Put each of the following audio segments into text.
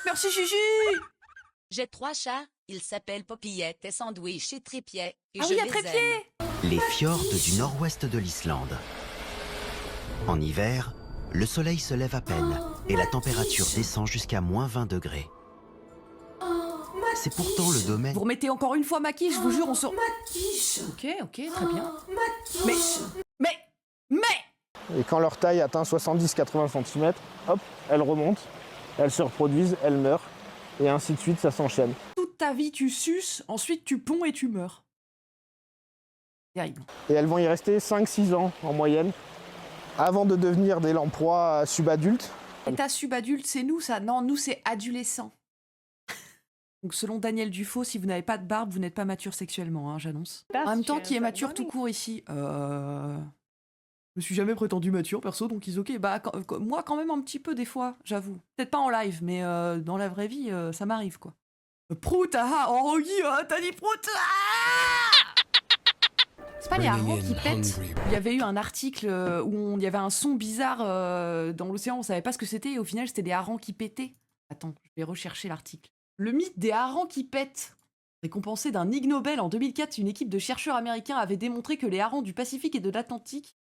Merci Gigi. J'ai 3 chats, ils s'appellent Popillette et Sandwich et Trépied, et Ah je oui, à les trépied. aime. Les fjords du nord-ouest de l'Islande. En hiver, le soleil se lève à peine et la température descend jusqu'à -20 degrés. C'est pourtant le domaine... Vous remettez encore une fois ma quiche, je vous jure, on se... Quiche. Ok, très bien. Mais Mais Et quand leur taille atteint 70-80 cm, hop, elles remontent, elles se reproduisent, elles meurent, et ainsi de suite, ça s'enchaîne. toute ta vie tu suces, ensuite tu ponds et tu meurs. Terrible. Et elles vont y rester 5-6 ans en moyenne, avant de devenir des lamproies subadultes. État subadulte, c'est nous ça? Non, nous c'est adolescent. Donc selon Daniel Dufaux, si vous n'avez pas de barbe, vous n'êtes pas mature sexuellement, hein, j'annonce. En même temps, qui est mature tout court ici? Je me suis jamais prétendu mature, perso, donc ils ok. Bah, moi, quand même un petit peu, des fois, j'avoue. Peut-être pas en live, mais dans la vraie vie, ça m'arrive, quoi. Prout, ah, oh, Guy, t'as dit prout, c'est pas les harengs qui pètent? Il y avait eu un article où il y avait un son bizarre dans l'océan, on savait pas ce que c'était, et au final, c'était des harengs qui pétaient. Attends, je vais rechercher l'article. Le mythe des harengs qui pètent. Récompensé d'un Ig Nobel en 2004, une équipe de chercheurs américains avait démontré que les harengs du Pacifique et de l'Atlantique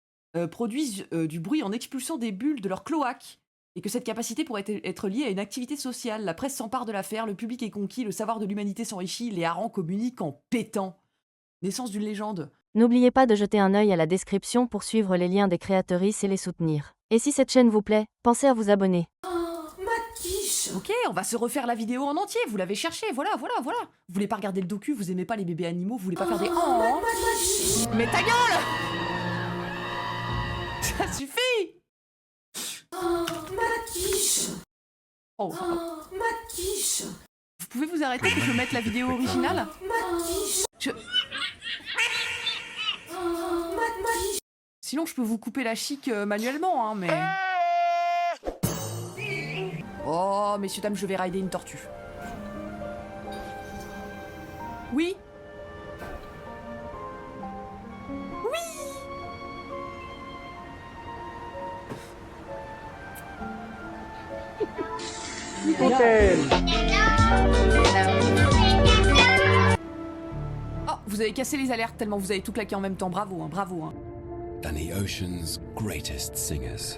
produisent du bruit en expulsant des bulles de leur cloaque, et que cette capacité pourrait être liée à une activité sociale. La presse s'empare de l'affaire, le public est conquis, le savoir de l'humanité s'enrichit, les harengs communiquent en pétant. Naissance d'une légende. N'oubliez pas de jeter un œil à la description pour suivre les liens des créatrices et les soutenir. Et si cette chaîne vous plaît, pensez à vous abonner. Ok, on va se refaire la vidéo en entier, vous l'avez cherché, voilà. Vous voulez pas regarder le docu, vous aimez pas les bébés animaux, vous voulez pas faire des... Oh, mais ta gueule! Ça suffit! Oh, vous pouvez vous arrêter que je mette la vidéo originale? Sinon, je peux vous couper la chic manuellement, hein, mais... Oh, messieurs, dames, je vais rider une tortue. Oui? Oh, vous avez cassé les alertes tellement vous avez tout claqué en même temps. Bravo, hein, bravo. Hein. Than the ocean's greatest singers.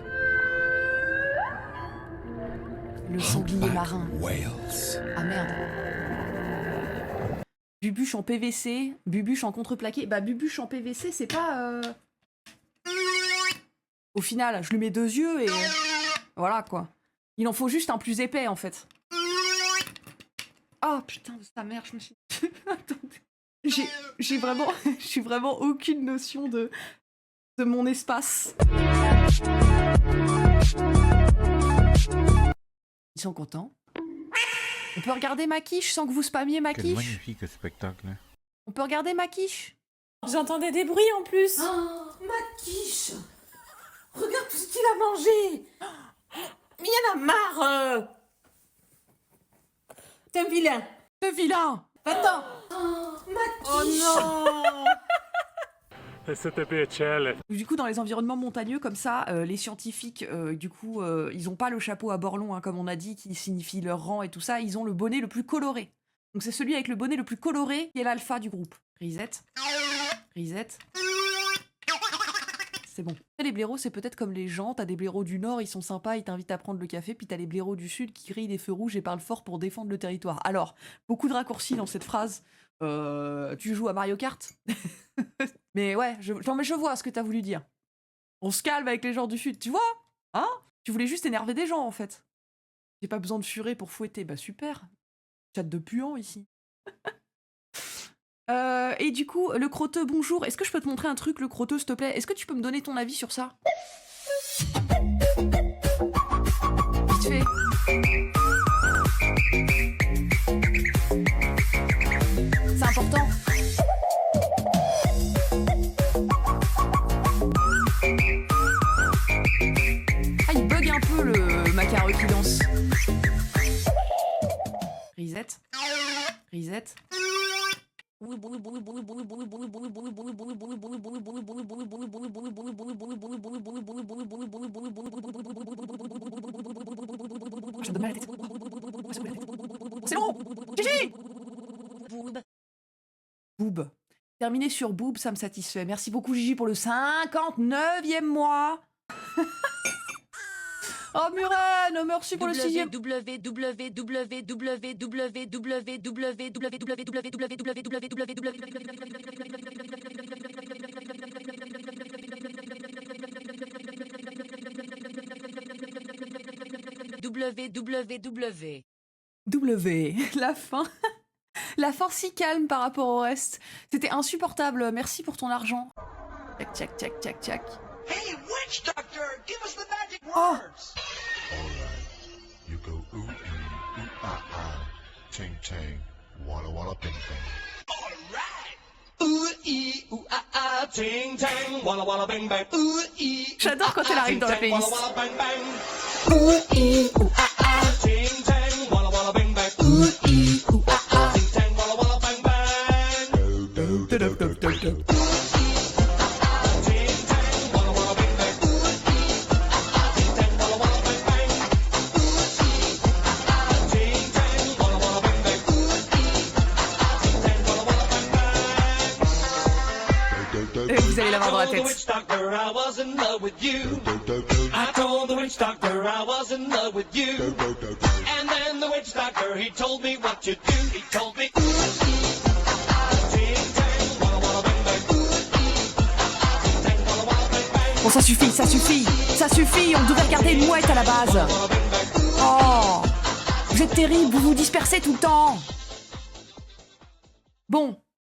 Le sanglier marin. Whales. Ah merde. Bubuche en PVC, Bubuche en contreplaqué. Bah Bubuche en PVC, c'est pas... Au final, je lui mets 2 yeux et... Voilà, quoi. Il en faut juste un plus épais, en fait. Oh, putain de sa mère, je me suis... Attendez. J'ai vraiment aucune notion de mon espace. Ils sont contents. On peut regarder ma quiche sans que vous spammiez ma Quel quiche. magnifique spectacle. On peut regarder ma quiche. J'entendais des bruits en plus. Oh, ma quiche. Regarde tout ce qu'il a mangé. Mais il y en a marre. T'es un vilain. Le vilain. Attends. Oh, ma quiche. Oh non. Du coup, dans les environnements montagneux comme ça, les scientifiques, ils ont pas le chapeau à borlon, hein, comme on a dit, qui signifie leur rang et tout ça. Ils ont le bonnet le plus coloré. Donc c'est celui avec le bonnet le plus coloré qui est l'alpha du groupe. Grisette. Grisette. C'est bon. Les blaireaux, c'est peut-être comme les gens. T'as des blaireaux du Nord, ils sont sympas, ils t'invitent à prendre le café. Puis t'as les blaireaux du Sud qui grillent des feux rouges et parlent fort pour défendre le territoire. Alors, beaucoup de raccourcis dans cette phrase. Tu joues à Mario Kart? Mais ouais, je vois ce que t'as voulu dire. On se calme avec les gens du Sud, tu vois? Hein? Tu voulais juste énerver des gens, en fait. J'ai pas besoin de furet pour fouetter. Bah super. Chat de puant, ici. Et du coup, le crotteux, bonjour. Est-ce que je peux te montrer un truc, le crotteux, s'il te plaît? Est-ce que tu peux me donner ton avis sur ça? Vite fait. C'est important. Ah, il bug un peu le macareux qui danse. Risette. Risette. Je me mets la tête. C'est long. Gigi. Boob. Boob. Terminé sur Boob, ça me satisfait. Merci beaucoup Gigi pour le 59e mois. Oh Muren, merci pour le 6e. W, la fin. La fin si calme par rapport au reste. C'était insupportable. Merci pour ton argent. Tchac, tchac, tchac, tchac, tchac. Hey, witch doctor, give us the magic Oh. words. You go ooh ooh ooh ah ah, ting ting, walla walla bing bing. All right. Ooh ee ooh ah ah, ting tang, walla walla bang bang. Ooh ee. J'adore quand elle arrive dans la playlist. Walla walla bang bang. Ooh ee ooh ah ah, ting tang, walla walla bang bang. Ooh ee ooh ah ah, ting tang, walla walla bang bang. Vous allez l'avoir dans la tête. Bon, ça suffit, ça suffit, ça suffit, on devrait regarder une mouette à la base. Oh, vous êtes terrible, vous vous dispersez tout le temps. Bon.